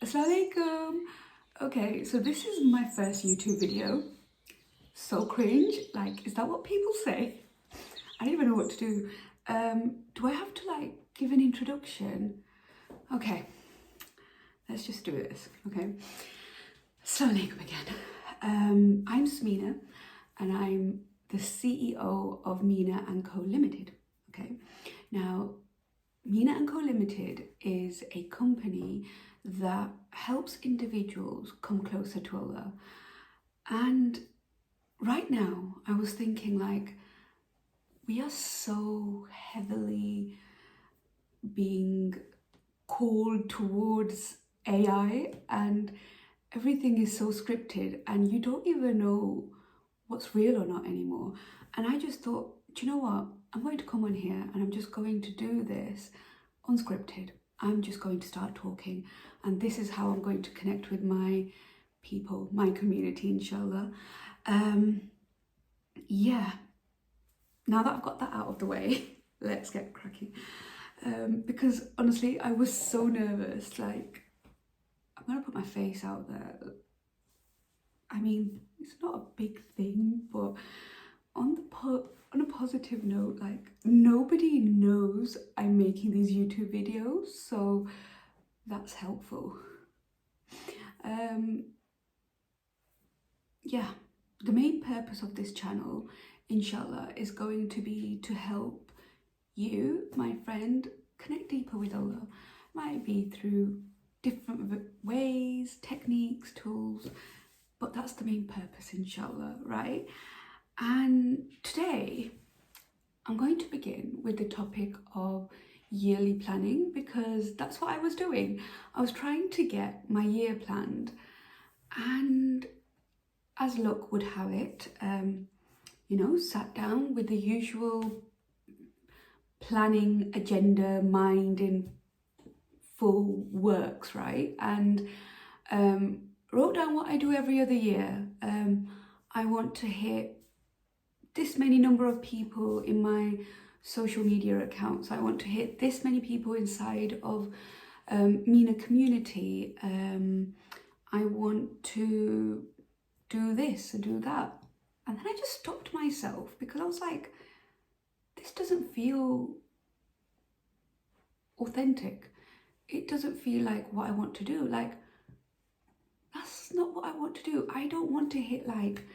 Assalamualaikum. Okay, so this is my first YouTube video. So cringe. Like, is that what people say? I don't even know what to do. Do I have to like give an introduction? Okay, let's just do this. Okay. Assalamualaikum again. I'm Smina and I'm the CEO of Mina & Co Limited. Okay. Now, Mina & Co Limited is a company that helps individuals come closer to Allah. And right now, I was thinking like, we are so heavily being called towards AI and everything is so scripted and you don't even know what's real or not anymore. And I just thought, do you know what? I'm going to come on here and I'm just going to do this unscripted. I'm just going to start talking and this is how I'm going to connect with my people, my community, inshallah. Yeah, now that I've got that out of the way, let's get cracking. Because honestly, I was so nervous, like, I'm gonna put my face out there. I mean, it's not a big thing, but on a positive note, like, nobody knows I'm making these YouTube videos, so that's helpful. Yeah, the main purpose of this channel, inshallah, is going to be to help you, my friend, connect deeper with Allah. Might be through different ways, techniques, tools, but that's the main purpose, inshallah, right? And today, I'm going to begin with the topic of yearly planning because that's what I was doing. I was trying to get my year planned, and as luck would have it, sat down with the usual planning agenda, mind in full works, right? And wrote down what I do every other year. I want to hit this many number of people in my social media accounts. I want to hit this many people inside of Mina community. I want to do this and do that. And then I just stopped myself because I was like, this doesn't feel authentic. It doesn't feel like what I want to do. Like, that's not what I want to do. I don't want to hit like,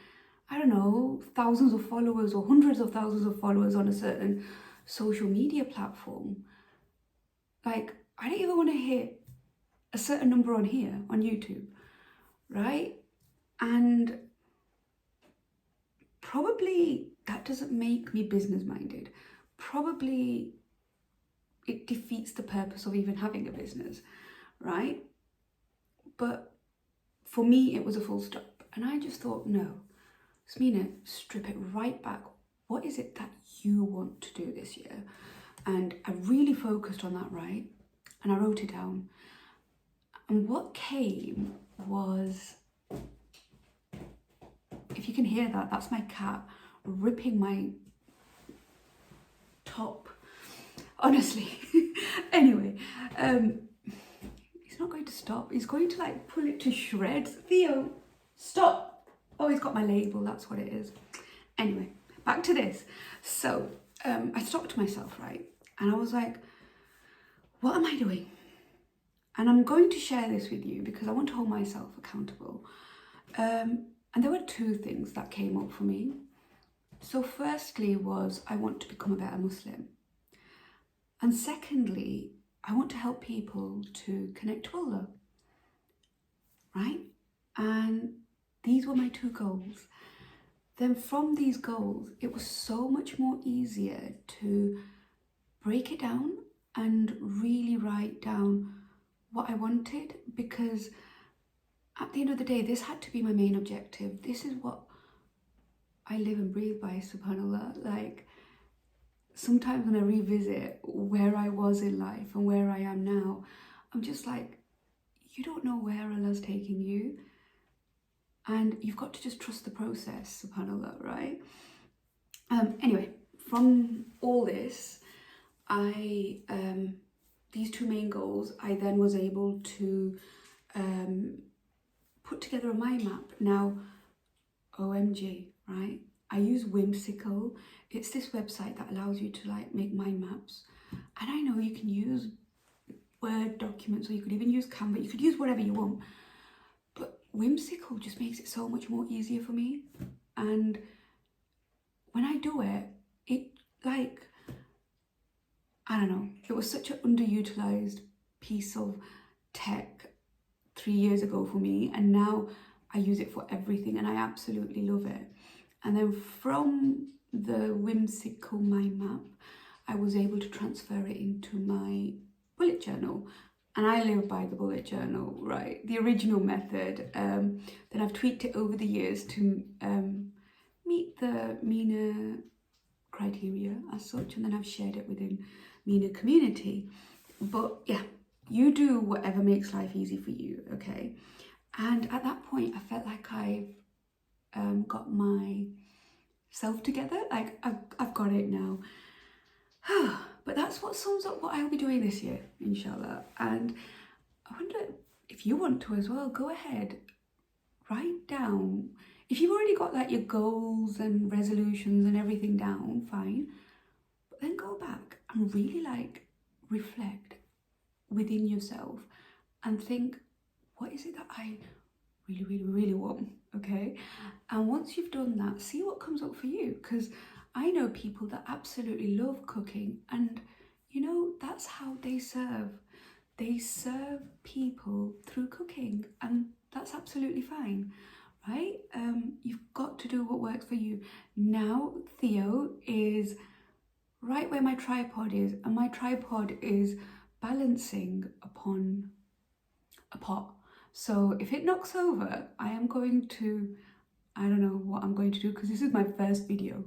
I don't know, thousands of followers or hundreds of thousands of followers on a certain social media platform. Like, I don't even want to hit a certain number on here, on YouTube, right? And probably that doesn't make me business minded. Probably it defeats the purpose of even having a business, right? But for me, it was a full stop. And I just thought, no, Smina, strip it right back. What is it that you want to do this year? And I really focused on that, right? And I wrote it down. And what came was, if you can hear that, that's my cat ripping my top. Honestly. Anyway, he's not going to stop. He's going to like pull it to shreds. Theo, stop. Oh, he's got my label. That's what it is. Anyway, back to this. So I stopped myself, right? And I was like, what am I doing? And I'm going to share this with you because I want to hold myself accountable. And there were two things that came up for me. So firstly was, I want to become a better Muslim. And secondly, I want to help people to connect to Allah, right? And these were my two goals. Then from these goals, it was so much more easier to break it down and really write down what I wanted, because at the end of the day, this had to be my main objective. This is what I live and breathe by, subhanAllah. Like, sometimes when I revisit where I was in life and where I am now, I'm just like, you don't know where Allah's taking you. And you've got to just trust the process, subhanAllah, right? Anyway, from all this, these two main goals, I then was able to put together a mind map. Now, OMG, right? I use Whimsical. It's this website that allows you to like make mind maps. And I know you can use Word documents, or you could even use Canva. You could use whatever you want. But Whimsical just makes it so much more easier for me. And when I do it, it like, I don't know, it was such an underutilized piece of tech 3 years ago for me, and now I use it for everything and I absolutely love it. And then from the Whimsical mind map, I was able to transfer it into my bullet journal, and I live by the bullet journal, right? The original method. Then I've tweaked it over the years to meet the MENA criteria as such, and then I've shared it within MENA community. But yeah, you do whatever makes life easy for you, okay? And at that point, I felt like I've got myself together. Like I've got it now. But that's what sums up what I'll be doing this year, inshallah. And I wonder if you want to as well. Go ahead, write down. If you've already got like your goals and resolutions and everything down, fine. But then go back and really like reflect within yourself and think, what is it that I really, really, really want, okay? And once you've done that, see what comes up for you, because I know people that absolutely love cooking, and you know, that's how they serve. They serve people through cooking, and that's absolutely fine, right? You've got to do what works for you. Now, Theo is right where my tripod is, and my tripod is balancing upon a pot. So if it knocks over, I am going to, I don't know what I'm going to do, because this is my first video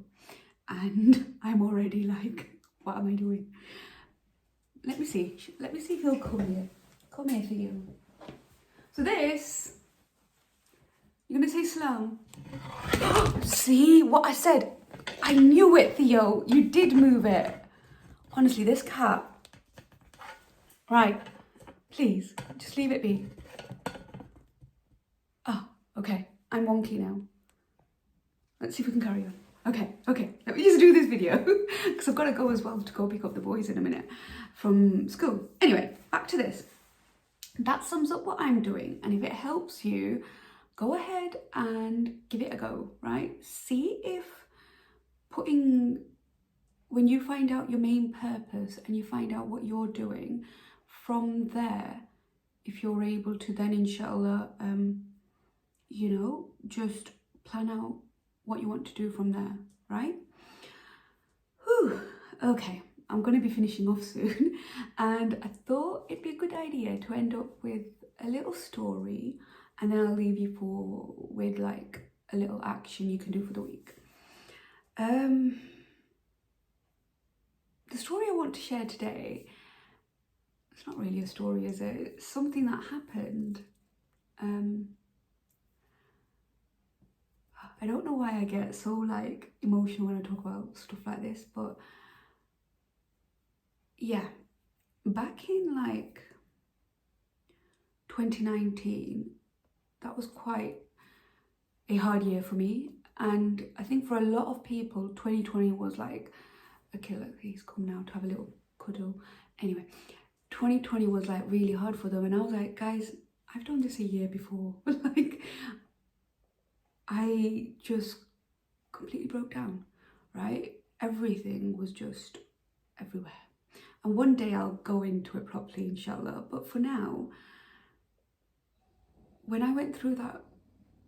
and I'm already like, what am I doing? Let me see if he'll come here. Come here, Theo. So this, you're gonna say salam. See what I said? I knew it, Theo. You did move it. Honestly, this cat. Right, please, just leave it be. Oh, okay, I'm wonky now. Let's see if we can carry on. Okay, let me just do this video because I've got to go as well to go pick up the boys in a minute from school. Anyway, back to this. That sums up what I'm doing, and if it helps you, go ahead and give it a go, right? See if when you find out your main purpose and you find out what you're doing, from there, if you're able to then inshallah, you know, just plan out what you want to do from there, right? Whew. Okay, I'm going to be finishing off soon, and I thought it'd be a good idea to end up with a little story, and then I'll leave you with like a little action you can do for the week. The story I want to share today, it's not really a story, is it? It's something that happened. I don't know why I get so like emotional when I talk about stuff like this, but yeah, back in like 2019, that was quite a hard year for me, and I think for a lot of people 2020 was like, okay, look, he's come now to have a little cuddle. Anyway, 2020 was like really hard for them, and I was like, guys, I've done this a year before. Like, I just completely broke down, right? Everything was just everywhere. And one day I'll go into it properly, inshallah. But for now, when I went through that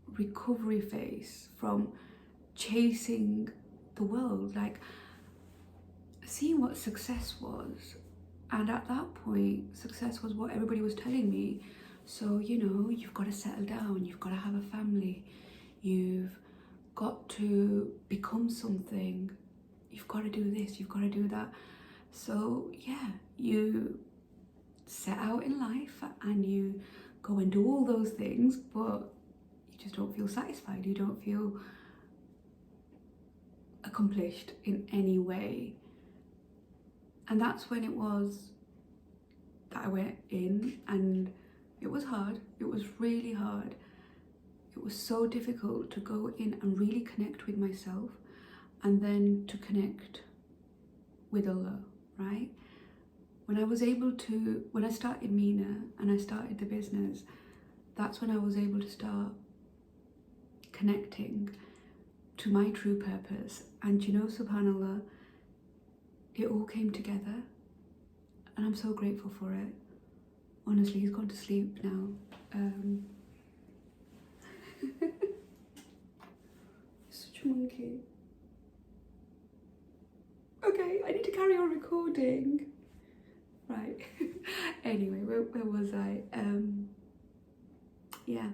recovery phase from chasing the world, like seeing what success was, and at that point, success was what everybody was telling me. So, you know, you've got to settle down, you've got to have a family, you've got to become something, you've got to do this, you've got to do that. So yeah, you set out in life and you go and do all those things, but you just don't feel satisfied, you don't feel accomplished in any way. And that's when it was that I went in and It was hard. It was really hard. It was so difficult to go in and really connect with myself and then to connect with Allah, right? When I started Mina and I started the business, that's when I was able to start connecting to my true purpose. And you know, subhanAllah, it all came together and I'm so grateful for it. Honestly, he's gone to sleep now. Such a monkey. Okay, I need to carry on recording. Right. Anyway, where was I? Yeah.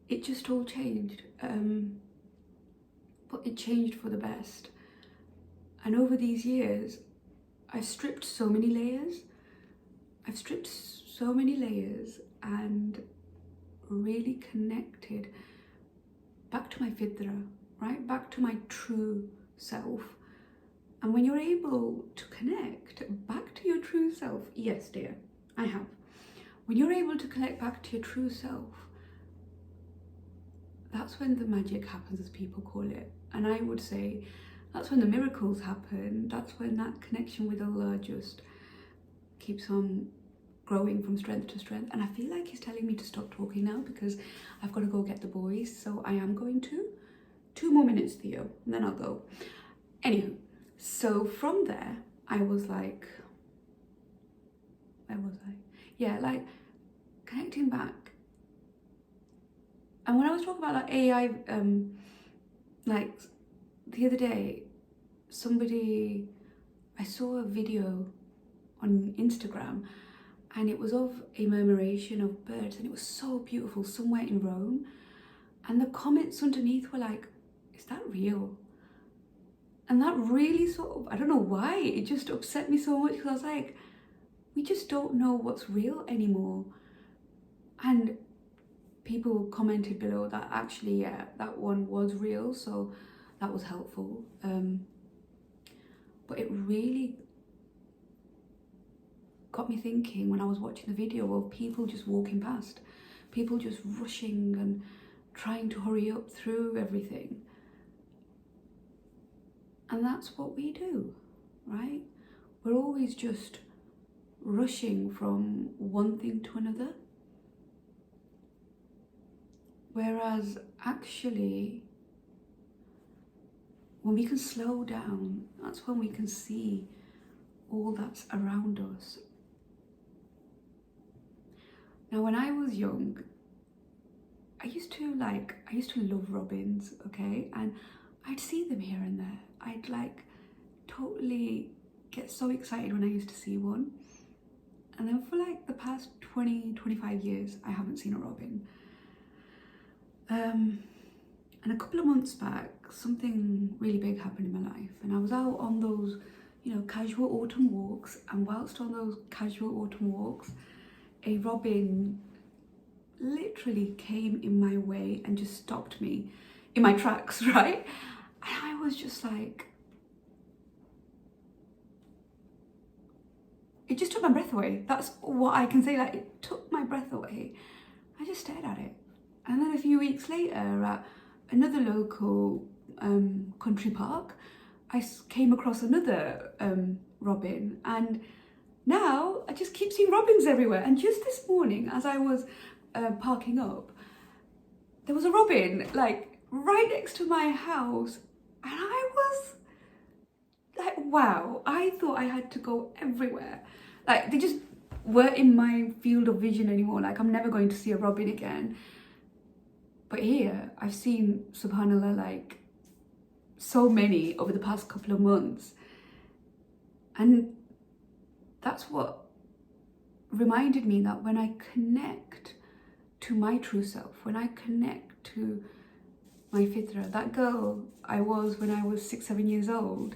It just all changed. But it changed for the best. And over these years, I've stripped so many layers. And really connected back to my fitra, right? Back to my true self. And when you're able to connect back to your true self, yes, dear, I have. When you're able to connect back to your true self, that's when the magic happens, as people call it. And I would say that's when the miracles happen. That's when that connection with Allah just keeps on growing from strength to strength. And I feel like he's telling me to stop talking now because I've got to go get the boys. So I am going to. 2 more minutes, Theo, and then I'll go. Anywho, so from there, I was like, where was I? Yeah, like connecting back. And when I was talking about like AI, like the other day, I saw a video on Instagram and it was of a murmuration of birds and it was so beautiful somewhere in Rome. And the comments underneath were like, is that real? And that really sort of, I don't know why, it just upset me so much because I was like, we just don't know what's real anymore. And people commented below that actually, yeah, that one was real, so that was helpful. But it really got me thinking when I was watching the video of people just walking past, people just rushing and trying to hurry up through everything. And that's what we do, right? We're always just rushing from one thing to another. Whereas actually, when we can slow down, that's when we can see all that's around us. Now, when I was young, I used to love robins, okay? And I'd see them here and there. I'd like totally get so excited when I used to see one. And then for like the past 20-25 years, I haven't seen a robin. And a couple of months back, something really big happened in my life. And I was out on those, casual autumn walks. And whilst on those casual autumn walks, a robin literally came in my way and just stopped me in my tracks, right? And I was just like, it just took my breath away. That's what I can say, like it took my breath away. I just stared at it. And then a few weeks later at another local country park, I came across another robin, and now I just keep seeing robins everywhere. And just this morning, as I was parking up, there was a robin like right next to my house, and I was like, wow, I thought I had to go everywhere. Like they just weren't in my field of vision anymore. Like I'm never going to see a robin again. But here, I've seen, subhanAllah, like so many over the past couple of months. And that's what reminded me that when I connect to my true self, when I connect to my fitra, that girl I was when I was 6-7 years old,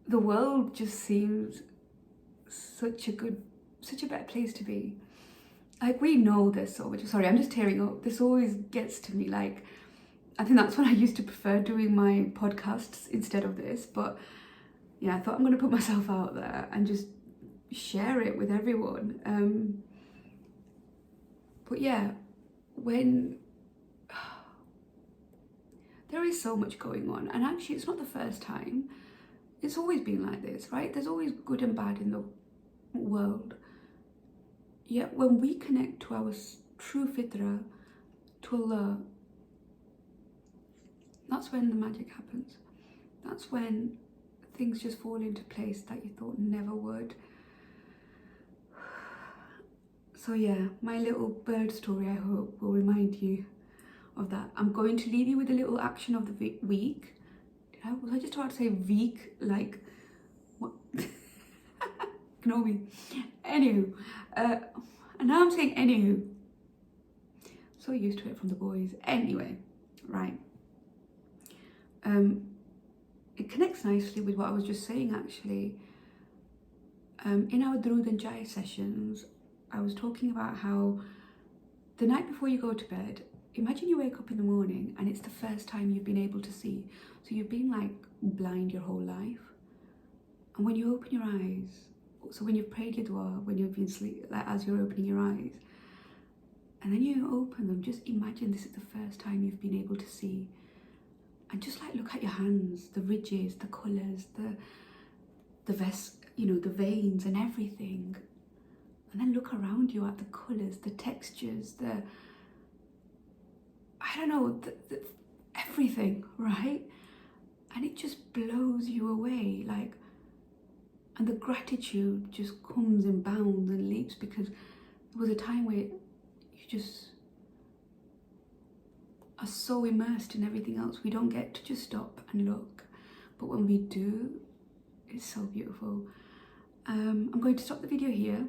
the world just seems such a better place to be. Like we know this so much. Sorry, I'm just tearing up. This always gets to me. Like, I think that's when I used to prefer doing my podcasts instead of this. But yeah, I thought I'm going to put myself out there and just share it with everyone. But yeah, when there is so much going on, and actually it's not the first time, it's always been like this, right? There's always good and bad in the world. Yet when we connect to our true fitra, to Allah, that's when the magic happens. That's when things just fall into place that you thought never would. So yeah, my little bird story, I hope, will remind you of that. I'm going to leave you with a little action of the week. Was I just about to say week? Like, what? Ignore me. Anywho, and now I'm saying anywho. So used to it from the boys. Anyway, right. It connects nicely with what I was just saying, actually. In our Drood and Jai sessions, I was talking about how the night before you go to bed, imagine you wake up in the morning and it's the first time you've been able to see. So you've been like blind your whole life. And when you open your eyes, so when you've prayed your dua, when you've been asleep, like as you're opening your eyes, and then you open them, just imagine this is the first time you've been able to see. And just like look at your hands, the ridges, the colours, the veins and everything. And then look around you at the colours, the textures, everything, right? And it just blows you away, like, and the gratitude just comes in bounds and leaps, because there was a time where you just are so immersed in everything else, we don't get to just stop and look. But when we do, it's so beautiful. I'm going to stop the video here,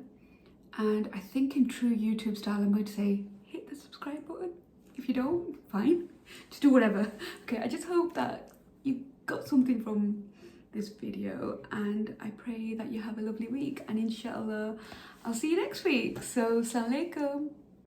and I think in true YouTube style, I'm going to say, hit the subscribe button. If you don't, fine, just do whatever. Okay, I just hope that you got something from this video, and I pray that you have a lovely week, and inshallah, I'll see you next week. So, Assalamu alaikum.